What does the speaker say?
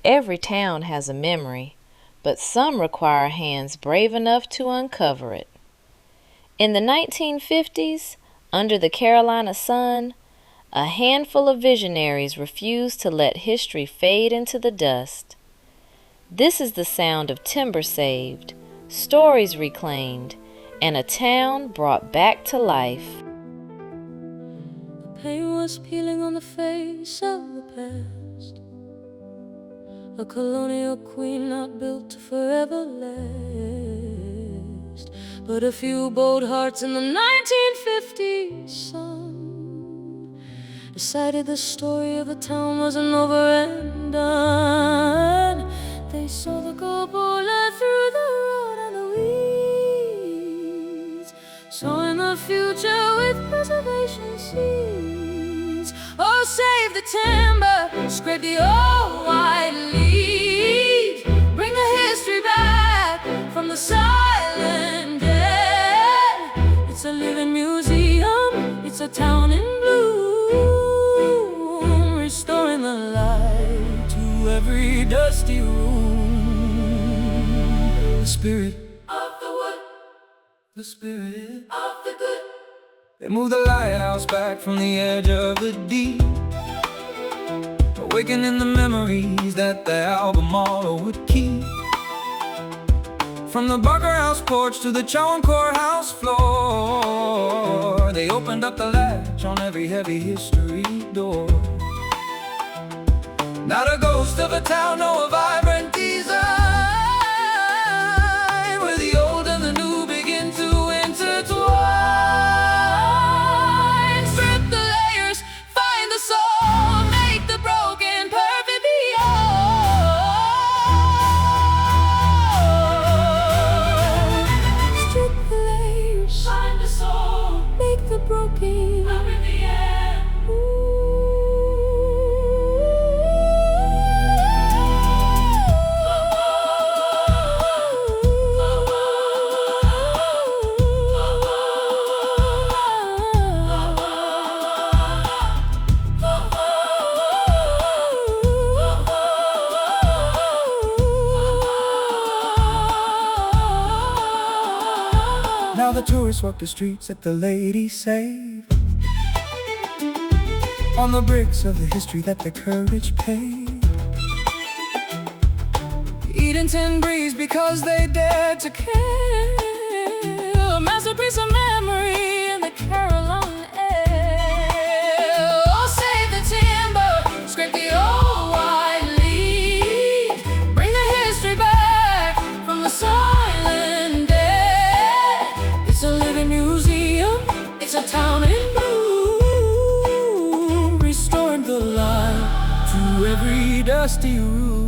Every town has a memory, but some require hands brave enough to uncover it. In the 1950s, under the Carolina sun, a handful of visionaries refused to let history fade into the dust. This is the sound of timber saved, stories reclaimed, and a town brought back to life. The pain was peeling on the face of the past, a colonial queen not built to forever last. But a few bold hearts in the 1950s sun decided the story of the town wasn't over and done. They saw the cupola through the road and the weeds, sowing the future with preservation seeds. Oh, save the timber, scrape the old white leaves, bring the history back from the silent dead. It's a living museum, it's a town in bloom, restoring the light to every dusty room. The spirit of the wood, the spirit of the good. They moved the lighthouse back from the edge of the deep, awakening the memories that the Albemarle would keep. From the Barker House porch to the Chowan Courthouse floor, they opened up the latch on every heavy history door. Not a ghost of a town, no a vibrant design, where the old and the new begin to intertwine. Strip the layers, find the soul, make the broken perfect beyond. Strip the layers, find the soul, make the broken perfect beyond. Now the tourists walk the streets that the ladies save, on the bricks of the history that their courage paid. Edenton breathes because they dared to kill, a masterpiece of memory in the Carolina air. Oh, save the timber, scrape the old white leaves, bring the history back from the silent dead. It's a living museum, it's a town in bloom, restoring the light to every dusty room.